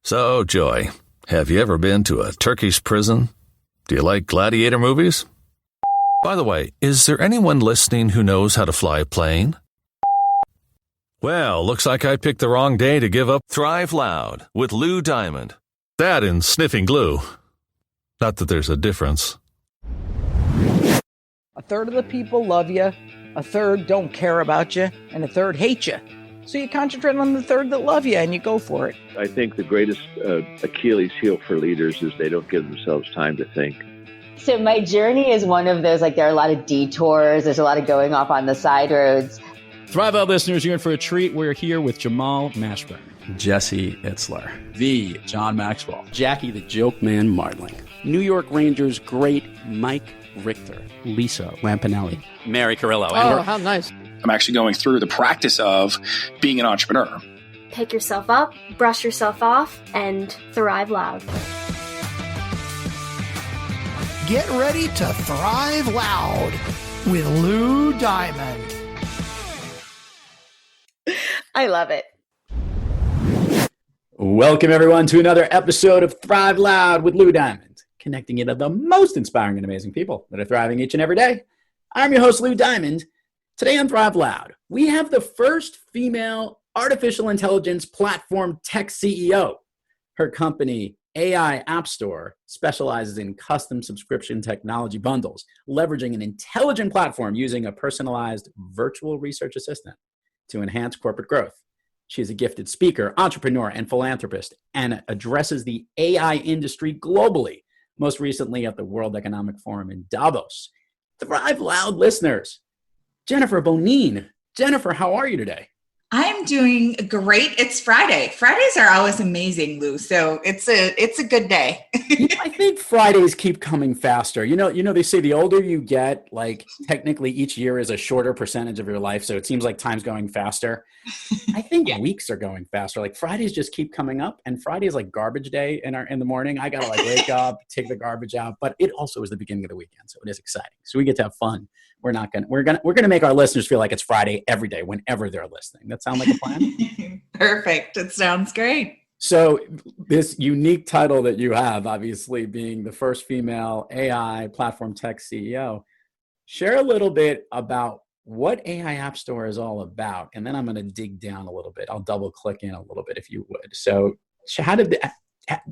So, Joy, have you ever been to a Turkish prison? Do you like gladiator movies? By the way, is there anyone listening who knows how to fly a plane? Well, looks like I picked the wrong day to give up Thrive Loud with Lou Diamond. That and sniffing glue. Not that there's a difference. A third of the people love you, a third don't care about you, and a third hate you. So you concentrate on the third that love you and you go for it. I think the greatest Achilles heel for leaders is they don't give themselves time to think. So my journey is one of those, there are a lot of detours. There's a lot of going off on the side roads. Thrive Out listeners, you're in for a treat. We're here with Jamal Mashburn, Jesse Itzler, the John Maxwell, Jackie the Joke Man Martling, New York Rangers great Mike Richter, Lisa Lampanelli, Mary Carrillo. Oh, how nice. I'm actually going through the practice of being an entrepreneur. Pick yourself up, brush yourself off, and thrive loud. Get ready to thrive loud with Lou Diamond. I love it. Welcome, everyone, to another episode of Thrive Loud with Lou Diamond, connecting you to the most inspiring and amazing people that are thriving each and every day. I'm your host, Lou Diamond. Today on Thrive Loud, we have the first female artificial intelligence platform tech CEO. Her company, AI Appstore, specializes in custom subscription technology bundles, leveraging an intelligent platform using a personalized virtual research assistant to enhance corporate growth. She is a gifted speaker, entrepreneur, and philanthropist, and addresses the AI industry globally, most recently at the World Economic Forum in Davos. Thrive Loud listeners, Jennifer Bonine. Jennifer, how are you today? I'm doing great. It's Friday. Fridays are always amazing, Lou. So it's a good day. I think Fridays keep coming faster. You know, they say the older you get, technically each year is a shorter percentage of your life. So it seems like time's going faster. I think weeks are going faster. Fridays just keep coming up, and Friday is like garbage day in the morning. I gotta wake up, take the garbage out, but it also is the beginning of the weekend, so it is exciting. So we get to have fun. We're gonna make our listeners feel like it's Friday every day whenever they're listening. That sound like a plan? Perfect. It sounds great. So this unique title that you have, obviously being the first female AI platform tech CEO, share a little bit about what AI Appstore is all about, and then I'm going to dig down a little bit. I'll double click in a little bit if you would. So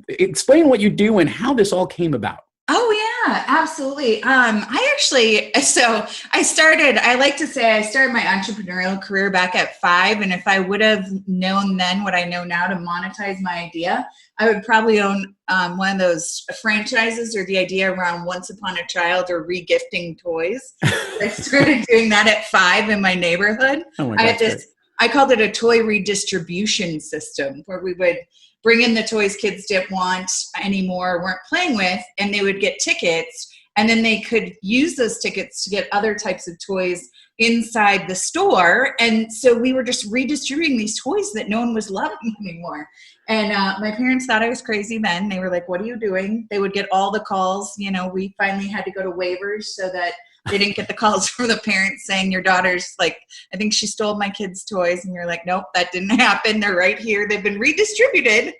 explain what you do and how this all came about. Oh yeah, absolutely. I like to say I started my entrepreneurial career back at 5. And if I would have known then what I know now to monetize my idea, I would probably own one of those franchises, or the idea around Once Upon a Child or regifting toys. I started doing that at 5 in my neighborhood. Oh my gosh, I called it a toy redistribution system, where we would bring in the toys kids didn't want anymore, weren't playing with, and they would get tickets, and then they could use those tickets to get other types of toys inside the store. And so we were just redistributing these toys that no one was loving anymore. And my parents thought I was crazy then. They were like, what are you doing? They would get all the calls. We finally had to go to waivers so that they didn't get the calls from the parents saying, your daughter's I think she stole my kids' toys. And you're like, nope, that didn't happen. They're right here. They've been redistributed,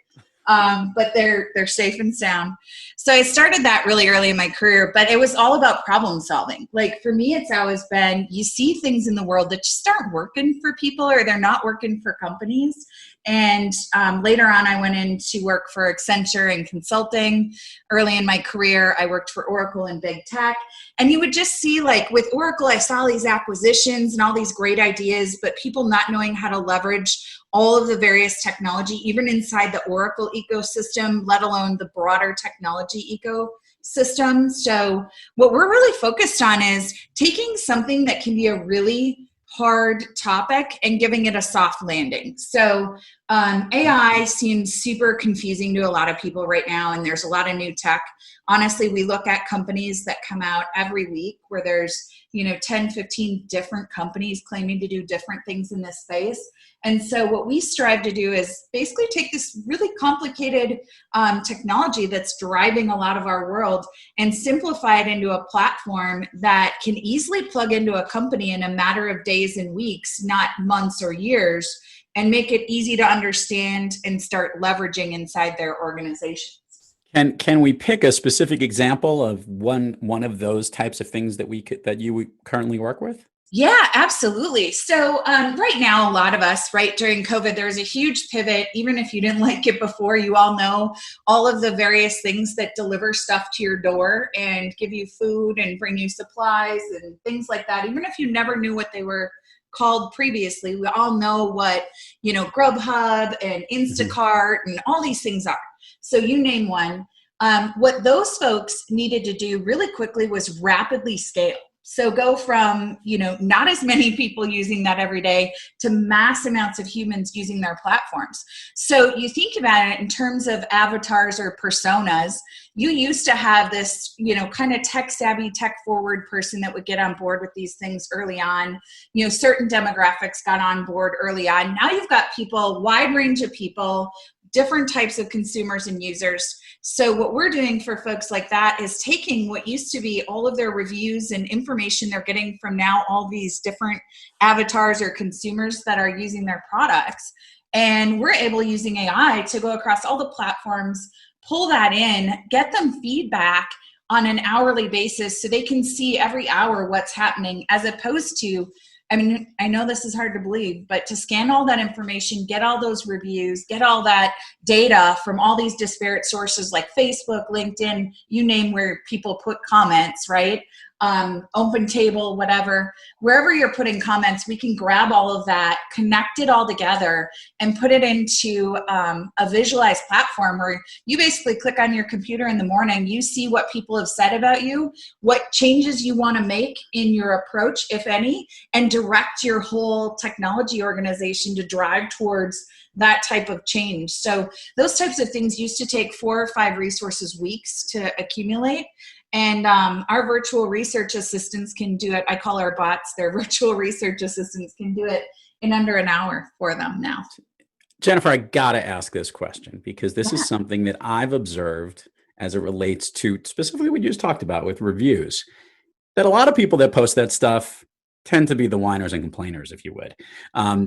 but they're safe and sound. So I started that really early in my career, but it was all about problem solving. For me, it's always been, you see things in the world that just aren't working for people, or they're not working for companies. And later on, I went in to work for Accenture in consulting. Early in my career, I worked for Oracle in big tech. And you would just see, with Oracle, I saw these acquisitions and all these great ideas, but people not knowing how to leverage all of the various technology, even inside the Oracle ecosystem, let alone the broader technology ecosystem. So what we're really focused on is taking something that can be a really hard topic and giving it a soft landing. So AI seems super confusing to a lot of people right now, and there's a lot of new tech. Honestly, we look at companies that come out every week where there's 10, 15 different companies claiming to do different things in this space. And so what we strive to do is basically take this really complicated technology that's driving a lot of our world and simplify it into a platform that can easily plug into a company in a matter of days and weeks, not months or years, and make it easy to understand and start leveraging inside their organizations. Can we pick a specific example of one of those types of things that you currently work with? Yeah, absolutely. So right now, a lot of us, right, during COVID, there was a huge pivot. Even if you didn't like it before, you all know all of the various things that deliver stuff to your door and give you food and bring you supplies and things like that. Even if you never knew what they were called previously, we all know what, Grubhub and Instacart and all these things are. So you name one. What those folks needed to do really quickly was rapidly scale. So go from, not as many people using that every day to mass amounts of humans using their platforms. So you think about it in terms of avatars or personas. You used to have this, kind of tech savvy, tech forward person that would get on board with these things early on. Certain demographics got on board early on. Now you've got people, wide range of people, different types of consumers and users. So what we're doing for folks like that is taking what used to be all of their reviews and information they're getting from now all these different avatars or consumers that are using their products. And we're able, using AI, to go across all the platforms, pull that in, get them feedback on an hourly basis so they can see every hour what's happening, as opposed to, I know this is hard to believe, but to scan all that information, get all those reviews, get all that data from all these disparate sources like Facebook, LinkedIn, you name where people put comments, right? Open Table, whatever, wherever you're putting comments, we can grab all of that, connect it all together, and put it into a visualized platform where you basically click on your computer in the morning, you see what people have said about you, what changes you want to make in your approach, if any, and direct your whole technology organization to drive towards that type of change. So those types of things used to take 4 or 5 resources weeks to accumulate. And our virtual research assistants can do it. I call our bots, their virtual research assistants can do it in under an hour for them now. Jennifer, I got to ask this question because this is something that I've observed as it relates to specifically what you just talked about with reviews, that a lot of people that post that stuff tend to be the whiners and complainers, if you would.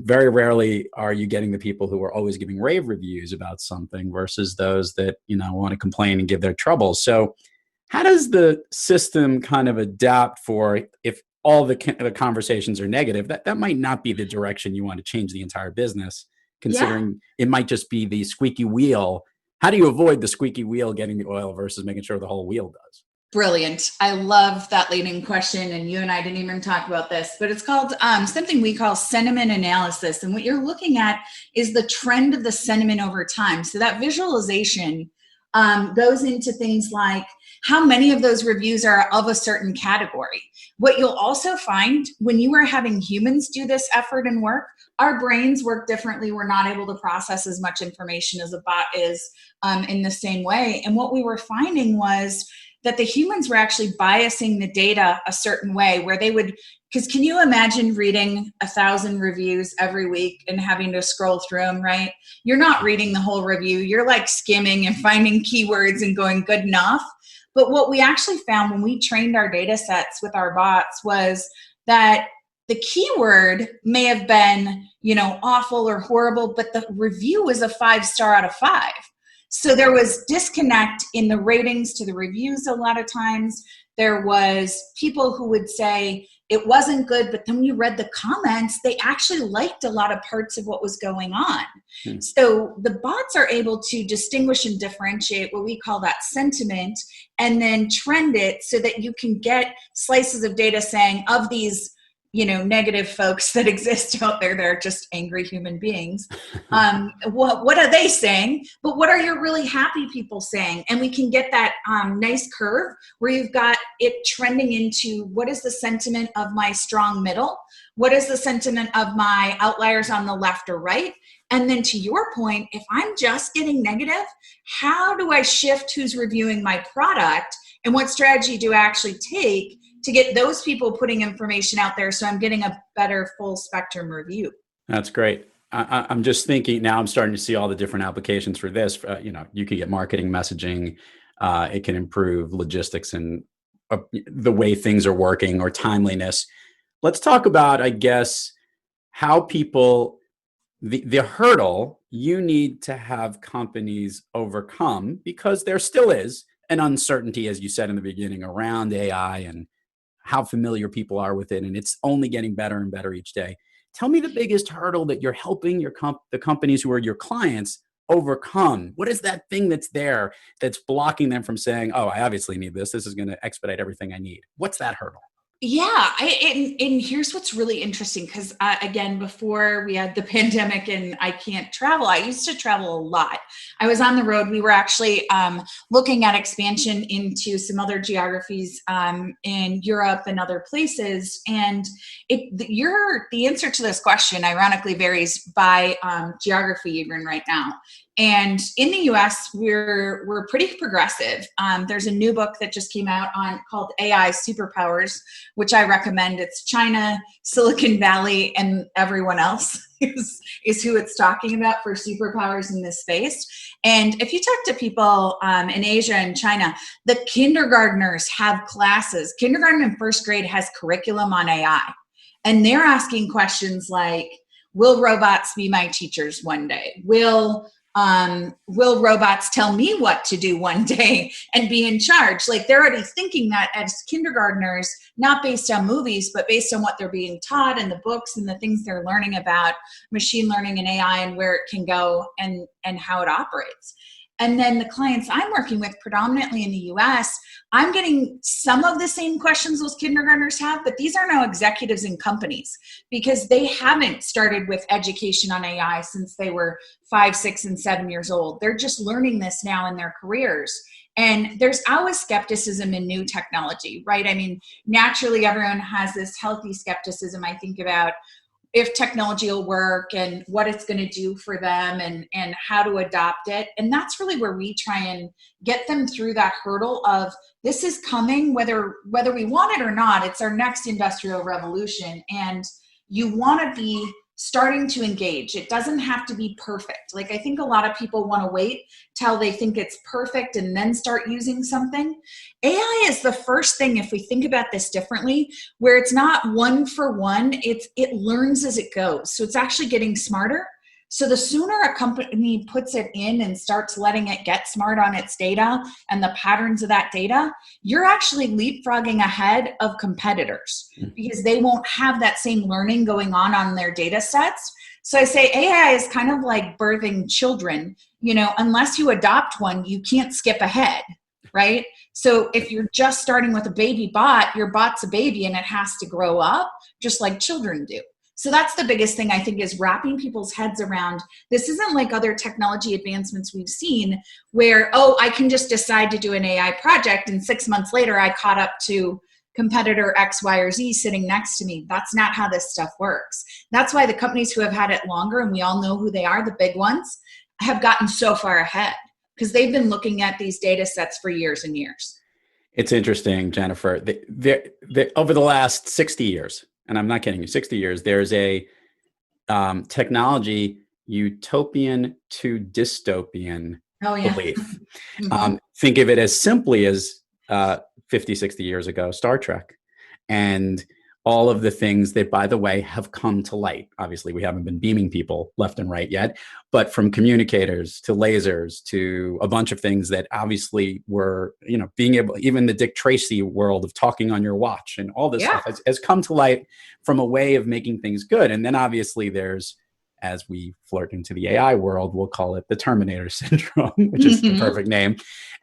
Very rarely are you getting the people who are always giving rave reviews about something versus those that, want to complain and give their troubles. So how does the system kind of adapt for if all the conversations are negative, that might not be the direction you want to change the entire business, considering it might just be the squeaky wheel. How do you avoid the squeaky wheel getting the oil versus making sure the whole wheel does? Brilliant. I love that leading question. And you and I didn't even talk about this, but it's called something we call sentiment analysis. And what you're looking at is the trend of the sentiment over time. So that visualization goes into things like how many of those reviews are of a certain category. What you'll also find when you are having humans do this effort and work, our brains work differently. We're not able to process as much information as a bot is in the same way. And what we were finding was that the humans were actually biasing the data a certain way where they would, because can you imagine reading 1,000 reviews every week and having to scroll through them, right? You're not reading the whole review. You're like skimming and finding keywords and going good enough. But what we actually found when we trained our data sets with our bots was that the keyword may have been, awful or horrible, but the review was a 5-star out of 5. So there was disconnect in the ratings to the reviews a lot of times. There was people who would say it wasn't good, but then when you read the comments, they actually liked a lot of parts of what was going on. So the bots are able to distinguish and differentiate what we call that sentiment and then trend it so that you can get slices of data saying of these negative folks that exist out there. They're just angry human beings. What are they saying? But what are your really happy people saying? And we can get that nice curve where you've got it trending into what is the sentiment of my strong middle? What is the sentiment of my outliers on the left or right? And then to your point, if I'm just getting negative, how do I shift who's reviewing my product? And what strategy do I actually take to get those people putting information out there so I'm getting a better full spectrum review? That's great. I'm just thinking now, I'm starting to see all the different applications for this. You could get marketing messaging. It can improve logistics and the way things are working or timeliness. Let's talk about, I guess, how people the hurdle you need to have companies overcome, because there still is an uncertainty, as you said in the beginning, around AI and how familiar people are with it. And it's only getting better and better each day. Tell me the biggest hurdle that you're helping the companies who are your clients overcome. What is that thing that's there that's blocking them from saying, oh, I obviously need this. This is going to expedite everything I need. What's that hurdle? Yeah, and here's what's really interesting, because again, before we had the pandemic and I can't travel, I used to travel a lot. I was on the road. We were actually looking at expansion into some other geographies in Europe and other places. And the answer to this question, ironically, varies by geography even right now. And in the US, we're pretty progressive. There's a new book that just came out called AI Superpowers, which I recommend. It's China, Silicon Valley, and everyone else is who it's talking about for superpowers in this space. And if you talk to people in Asia and China, the kindergartners have classes. Kindergarten and first grade has curriculum on AI. And they're asking questions like, will robots be my teachers one day? Will robots tell me what to do one day and be in charge? Like, they're already thinking that as kindergartners, not based on movies, but based on what they're being taught and the books and the things they're learning about machine learning and AI and where it can go and how it operates. And then the clients I'm working with predominantly in the US, I'm getting some of the same questions those kindergartners have, but these are now executives in companies, because they haven't started with education on AI since they were 5, 6, and 7 years old. They're just learning this now in their careers. And there's always skepticism in new technology, right? I mean, naturally, everyone has this healthy skepticism, I think, about if technology will work and what it's going to do for them and how to adopt it. And that's really where we try and get them through that hurdle of, this is coming, whether we want it or not. It's our next industrial revolution. And you want to be starting to engage. It doesn't have to be perfect. Like, I think a lot of people want to wait till they think it's perfect and then start using something. AI is the first thing, if we think about this differently, where it's not one for one, it learns as it goes. So it's actually getting smarter. So the sooner a company puts it in and starts letting it get smart on its data and the patterns of that data, you're actually leapfrogging ahead of competitors, because they won't have that same learning going on their data sets. So I say AI is kind of like birthing children. Unless you adopt one, you can't skip ahead, right? So if you're just starting with a baby bot, your bot's a baby and it has to grow up just like children do. So that's the biggest thing, I think, is wrapping people's heads around. This isn't like other technology advancements we've seen where, I can just decide to do an AI project and 6 months later I caught up to competitor X, Y, or Z sitting next to me. That's not how this stuff works. That's why the companies who have had it longer, and we all know who they are, the big ones, have gotten so far ahead, because they've been looking at these data sets for years and years. It's interesting, Jennifer. Over the last 60 years, and I'm not kidding you, 60 years, there's a technology utopian to dystopian belief. Think of it as simply as 50, 60 years ago, Star Trek, and all of the things that, by the way, have come to light. Obviously, we haven't been beaming people left and right yet, but from communicators to lasers to a bunch of things that obviously were, being able, even the Dick Tracy world of talking on your watch and all this stuff has come to light from a way of making things good. And then obviously there's, as we flirt into the AI world, we'll call it the Terminator syndrome, which is the perfect name,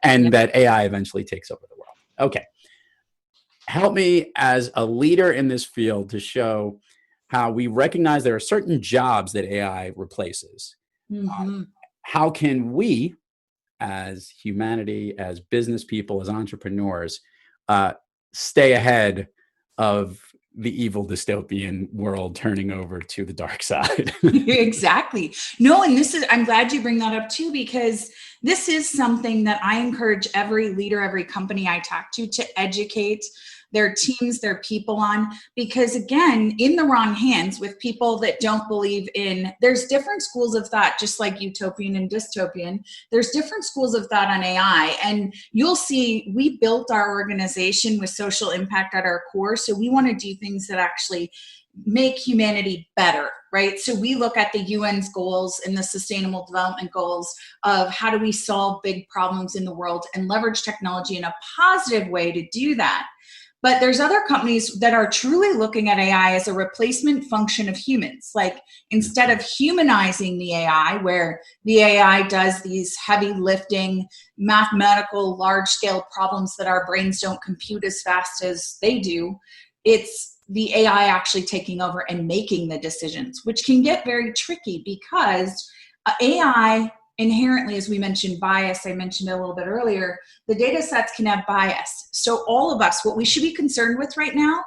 and that AI eventually takes over the world. Okay. Help me as a leader in this field to show how we recognize there are certain jobs that AI replaces. How can we, as humanity, as business people, as entrepreneurs, stay ahead of the evil dystopian world turning over to the dark side? Exactly. No, and I'm glad you bring that up too, because this is something that I encourage every leader, every company I talk to educate their teams, their people on, because again, in the wrong hands with people that don't believe there's different schools of thought, just like utopian and dystopian. There's different schools of thought on AI, and you'll see we built our organization with social impact at our core. So we want to do things that actually make humanity better, right? So we look at the UN's goals and the Sustainable Development Goals of how do we solve big problems in the world and leverage technology in a positive way to do that. But there's other companies that are truly looking at AI as a replacement function of humans. Like instead of humanizing the AI, where the AI does these heavy lifting, mathematical, large scale problems that our brains don't compute as fast as they do, it's the AI actually taking over and making the decisions, which can get very tricky because AI inherently, as we mentioned, bias, I mentioned a little bit earlier, the data sets can have bias. So all of us, what we should be concerned with right now,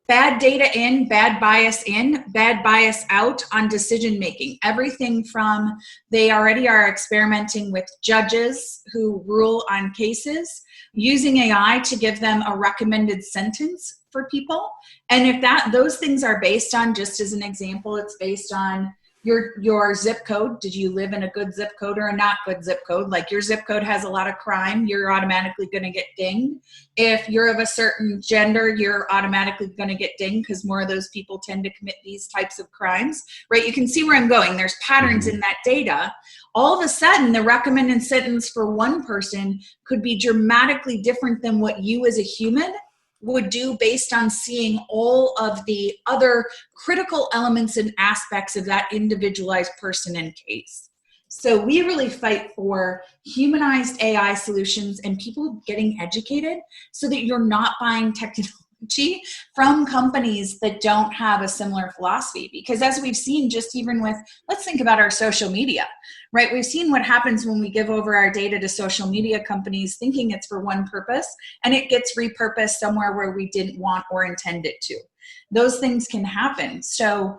bad data in, bad bias out on decision making. Everything from they already are experimenting with judges who rule on cases, using AI to give them a recommended sentence for people. And if those things are based on, just as an example, it's based on your zip code. Did you live in a good zip code or a not good zip code? Like your zip code has a lot of crime, you're automatically going to get dinged. If you're of a certain gender, you're automatically going to get dinged because more of those people tend to commit these types of crimes, right? You can see where I'm going. There's patterns in that data. All of a sudden, the recommended sentence for one person could be dramatically different than what you as a human would do based on seeing all of the other critical elements and aspects of that individualized person and case. So we really fight for humanized AI solutions and people getting educated so that you're not buying technology from companies that don't have a similar philosophy. Because as we've seen, just even with, let's think about our social media, right? We've seen what happens when we give over our data to social media companies thinking it's for one purpose, and it gets repurposed somewhere where we didn't want or intend it to. Those things can happen. So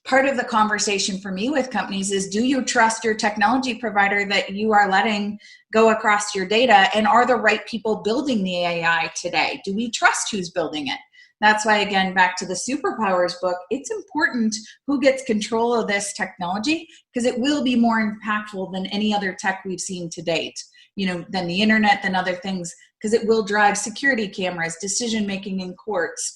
part of the conversation for me with companies is, do you trust your technology provider that you are letting go across your data? And are the right people building the AI today? Do we trust who's building it? That's why, again, back to the Superpowers book, it's important who gets control of this technology, because it will be more impactful than any other tech we've seen to date, than the internet, than other things, because it will drive security cameras, decision-making in courts,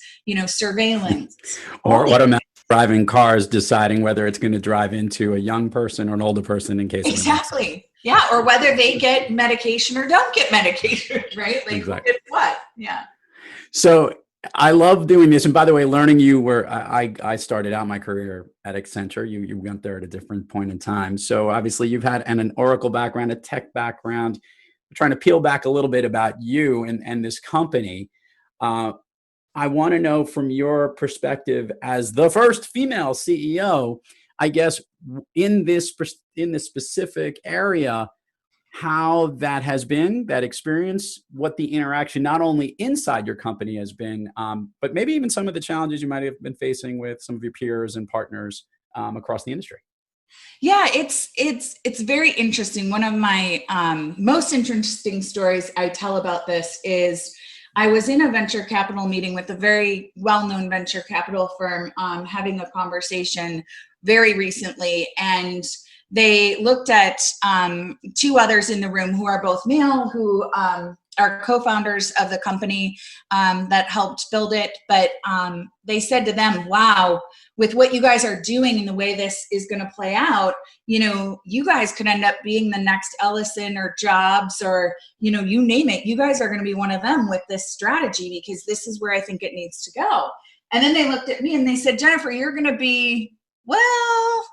surveillance. Or automatic driving cars, deciding whether it's going to drive into a young person or an older person in case exactly. Yeah, or whether they get medication or don't get medication, right? Like exactly. Who gets what? Yeah. So I love doing this. And by the way, learning you where I started out my career at Accenture. You went there at a different point in time. So obviously you've had an Oracle background, a tech background. I'm trying to peel back a little bit about you and this company. I want to know from your perspective as the first female CEO, I guess, in this specific area, how that has been, that experience, what the interaction not only inside your company has been, but maybe even some of the challenges you might have been facing with some of your peers and partners across the industry. Yeah, it's very interesting. One of my most interesting stories I tell about this is I was in a venture capital meeting with a very well-known venture capital firm having a conversation very recently, and they looked at two others in the room who are both male, who are co-founders of the company that helped build it. But they said to them, wow, with what you guys are doing and the way this is going to play out, you guys could end up being the next Ellison or Jobs or, you name it. You guys are going to be one of them with this strategy, because this is where I think it needs to go. And then they looked at me and they said, Jennifer, you're going to be, well,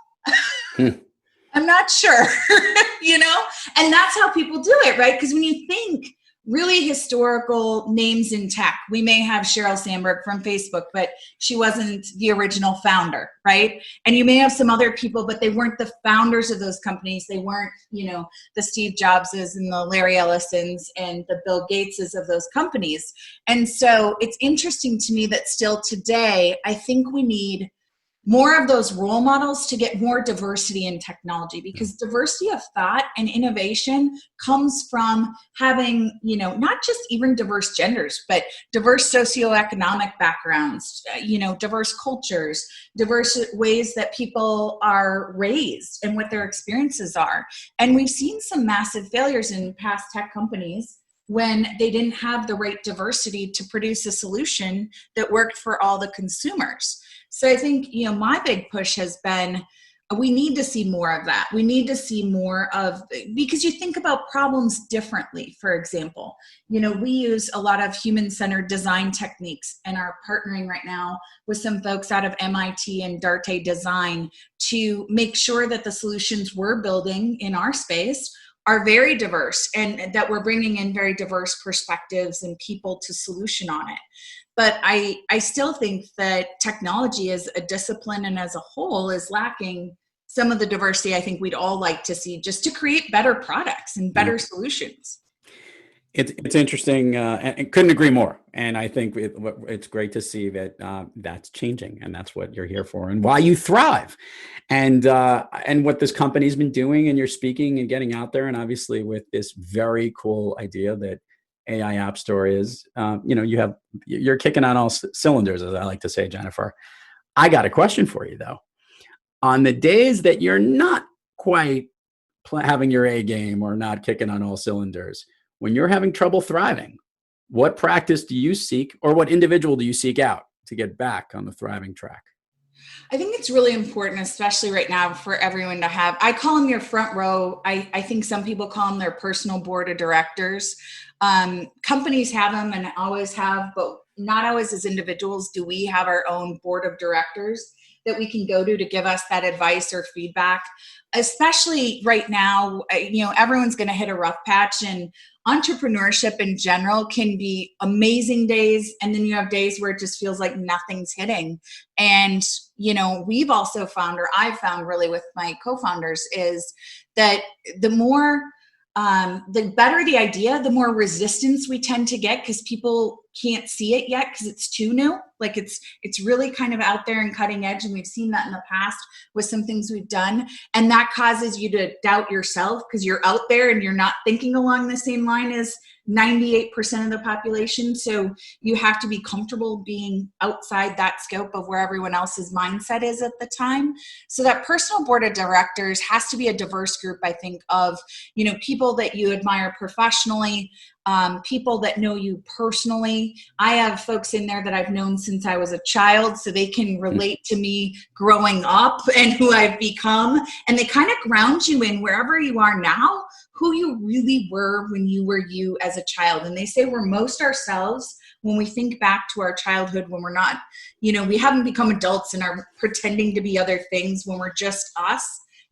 I'm not sure, and that's how people do it, right? Because when you think really historical names in tech, we may have Sheryl Sandberg from Facebook, but she wasn't the original founder, right? And you may have some other people, but they weren't the founders of those companies. They weren't, the Steve Jobses and the Larry Ellisons and the Bill Gateses of those companies. And so it's interesting to me that still today, I think we need more of those role models to get more diversity in technology, because diversity of thought and innovation comes from having, not just even diverse genders, but diverse socioeconomic backgrounds, diverse cultures, diverse ways that people are raised and what their experiences are. And we've seen some massive failures in past tech companies when they didn't have the right diversity to produce a solution that worked for all the consumers. So I think, my big push has been, we need to see more of that. We need to see more of, because you think about problems differently. For example, we use a lot of human-centered design techniques and are partnering right now with some folks out of MIT and Darte Design to make sure that the solutions we're building in our space are very diverse and that we're bringing in very diverse perspectives and people to solution on it. But I still think that technology as a discipline and as a whole is lacking some of the diversity I think we'd all like to see just to create better products and better solutions. It's interesting and couldn't agree more. And I think it's great to see that that's changing, and that's what you're here for and why you thrive. And what this company's been doing, and you're speaking and getting out there, and obviously with this very cool idea that AI Appstore is, you're kicking on all cylinders, as I like to say, Jennifer. I got a question for you though. On the days that you're not quite having your A game or not kicking on all cylinders, when you're having trouble thriving, what practice do you seek, or what individual do you seek out to get back on the thriving track? I think it's really important, especially right now, for everyone to have, I call them your front row. I think some people call them their personal board of directors. Companies have them and always have, but not always as individuals do we have our own board of directors that we can go to give us that advice or feedback, especially right now. Everyone's going to hit a rough patch, and entrepreneurship in general can be amazing days. And then you have days where it just feels like nothing's hitting. And, we've also found, or I've found really with my co-founders, is that the better the idea, the more resistance we tend to get because people can't see it yet because it's too new. Like it's really kind of out there and cutting edge. And we've seen that in the past with some things we've done. And that causes you to doubt yourself because you're out there and you're not thinking along the same line as 98% of the population. So you have to be comfortable being outside that scope of where everyone else's mindset is at the time. So that personal board of directors has to be a diverse group, I think, of, people that you admire professionally, people that know you personally. I have folks in there that I've known since I was a child, so they can relate to me growing up and who I've become. And they kind of ground you in wherever you are now, who you really were when you were you as a child. And they say we're most ourselves when we think back to our childhood, when we're not, we haven't become adults and are pretending to be other things, when we're just us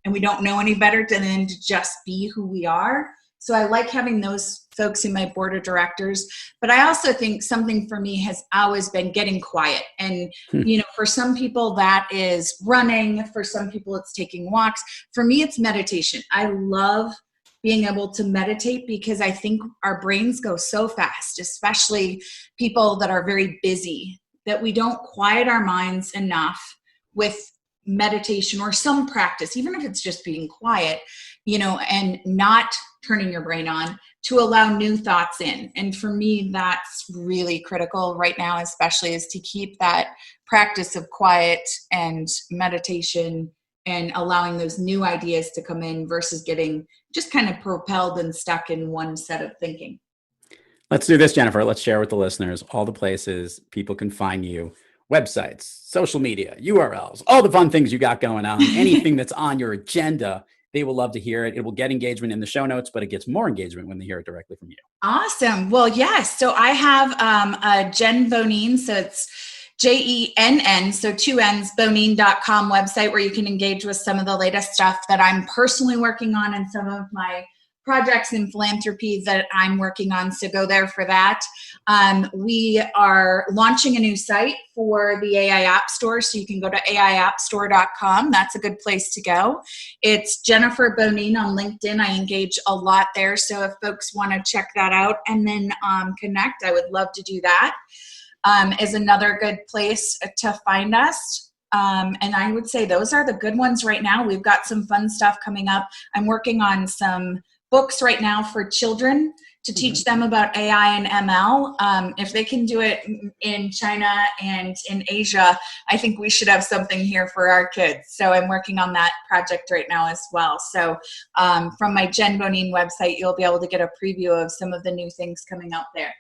and we don't know any better than to just be who we are. So I like having those folks in my board of directors. But I also think something for me has always been getting quiet. And, for some people that is running, for some people it's taking walks. For me, it's meditation. I love being able to meditate because I think our brains go so fast, especially people that are very busy, that we don't quiet our minds enough with meditation or some practice, even if it's just being quiet, and not turning your brain on to allow new thoughts in. And for me, that's really critical right now, especially, is to keep that practice of quiet and meditation and allowing those new ideas to come in versus getting just kind of propelled and stuck in one set of thinking. Let's do this, Jennifer. Let's share with the listeners all the places people can find you, websites, social media, URLs, all the fun things you got going on, anything that's on your agenda. They will love to hear it. It will get engagement in the show notes, but it gets more engagement when they hear it directly from you. Awesome. Well, yes. So I have a Jenn Bonine. So it's Jenn, so 2 N's, bonine.com website where you can engage with some of the latest stuff that I'm personally working on and some of my projects in philanthropy that I'm working on. So go there for that. We are launching a new site for the AI Appstore. So you can go to aiappstore.com. That's a good place to go. It's Jennifer Bonine on LinkedIn. I engage a lot there. So if folks want to check that out and then connect, I would love to do that. Is another good place to find us. And I would say those are the good ones right now. We've got some fun stuff coming up. I'm working on some books right now for children to teach them about AI and ML. If they can do it in China and in Asia, I think we should have something here for our kids. So I'm working on that project right now as well. So from my Jenn Bonine website, you'll be able to get a preview of some of the new things coming out there.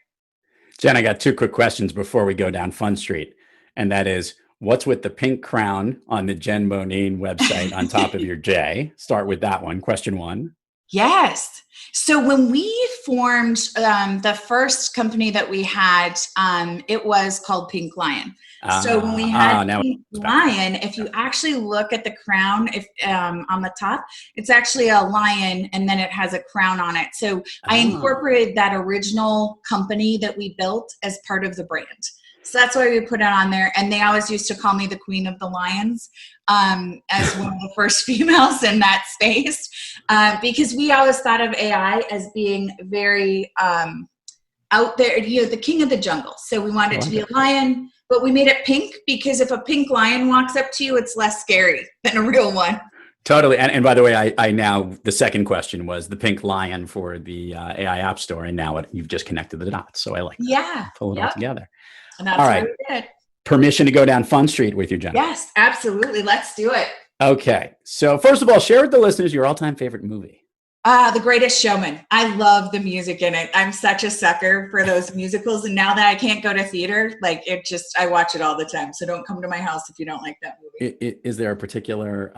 Jenn, I got 2 quick questions before we go down Fun Street. And that is, what's with the pink crown on the Jenn Bonine website on top of your J? Start with that one. Question 1. Yes. So when we formed the first company that we had, it was called Pink Lion. So when we had Pink Lion, if you actually look at the crown, if on the top, it's actually a lion and then it has a crown on it. So I incorporated that original company that we built as part of the brand. So that's why we put it on there. And they always used to call me the Queen of the Lions, as one of the first females in that space, because we always thought of AI as being very out there, the king of the jungle. So we wanted it to be a lion, but we made it pink because if a pink lion walks up to you, it's less scary than a real one. Totally. And by the way, I now, the second question was the pink lion for the AI Appstore. And now you've just connected the dots. So I like that. Yeah. Pull it all together. And that's all right. what we did. Permission to go down Fun Street with you, Jenn. Yes, absolutely. Let's do it. Okay. So first of all, share with the listeners your all-time favorite movie. The Greatest Showman. I love the music in it. I'm such a sucker for those musicals. And now that I can't go to theater, I watch it all the time. So don't come to my house if you don't like that movie. Is there a particular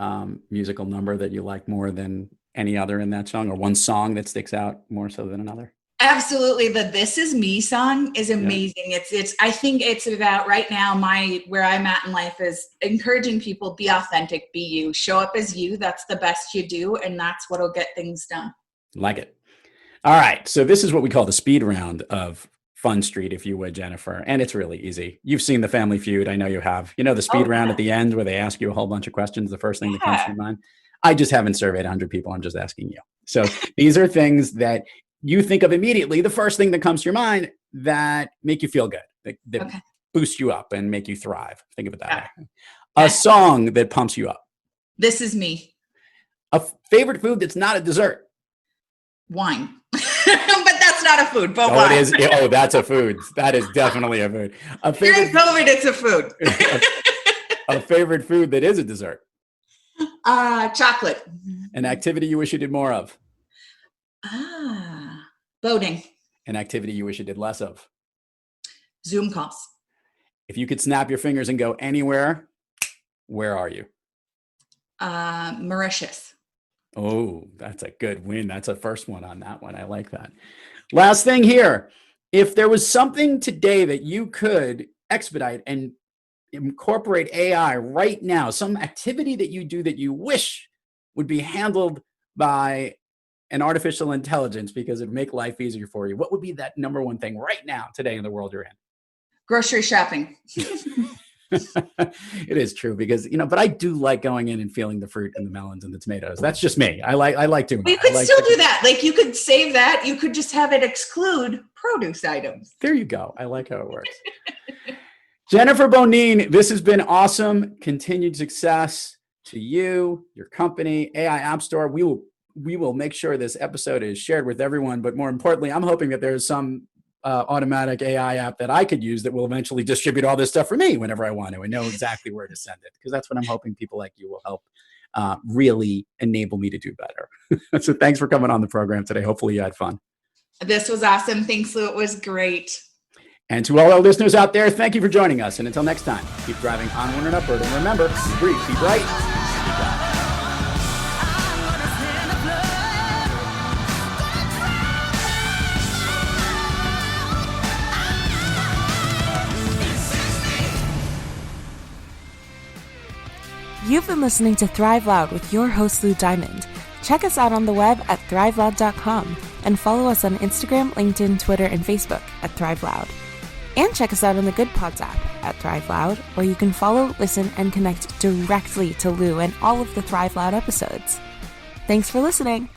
musical number that you like more than any other in that song, or one song that sticks out more so than another? Absolutely. The This Is Me song is amazing. Yeah. I think it's about right now, where I'm at in life is encouraging people, be authentic, be you, show up as you. That's the best you do. And that's what'll get things done. Like it. All right. So this is what we call the speed round of Fun Street, if you would, Jennifer. And it's really easy. You've seen the Family Feud. I know you have. You know the speed round at the end where they ask you a whole bunch of questions. The first thing that comes to your mind. I just haven't surveyed 100 people. I'm just asking you. So these are things that you think of immediately, the first thing that comes to your mind that make you feel good, that boost you up and make you thrive. Think of it that way. A song that pumps you up. This Is Me. A favorite food that's not a dessert. Wine. But that's not a food, but wine. It is. Oh, that's a food. That is definitely a food. During COVID, it's a food. A favorite food that is a dessert. Chocolate. An activity you wish you did more of. Boating. An activity you wish you did less of. Zoom calls. If you could snap your fingers and go anywhere, where are you? Mauritius. Oh, that's a good win. That's a first one on that one. I like that. Last thing here. If there was something today that you could expedite and incorporate AI right now, some activity that you do that you wish would be handled by an artificial intelligence because it'd make life easier for you, what would be that number one thing right now today in the world you're in? Grocery shopping. It is true because, but I do like going in and feeling the fruit and the melons and the tomatoes. That's just me. I like doing that. You could still do that. You could save that. You could just have it exclude produce items. There you go. I like how it works. Jennifer Bonine, this has been awesome. Continued success to you, your company, AI Appstore. We will make sure this episode is shared with everyone. But more importantly, I'm hoping that there's some automatic AI app that I could use that will eventually distribute all this stuff for me whenever I want to and know exactly where to send it. Because that's what I'm hoping people like you will help really enable me to do better. So thanks for coming on the program today. Hopefully you had fun. This was awesome. Thanks, Lou. It was great. And to all our listeners out there, thank you for joining us. And until next time, keep driving onward and upward. And remember, be brief, be bright, be bright. You've been listening to Thrive Loud with your host, Lou Diamond. Check us out on the web at thriveloud.com and follow us on Instagram, LinkedIn, Twitter, and Facebook at Thrive Loud. And check us out on the Good Pods app at Thrive Loud, where you can follow, listen, and connect directly to Lou and all of the Thrive Loud episodes. Thanks for listening.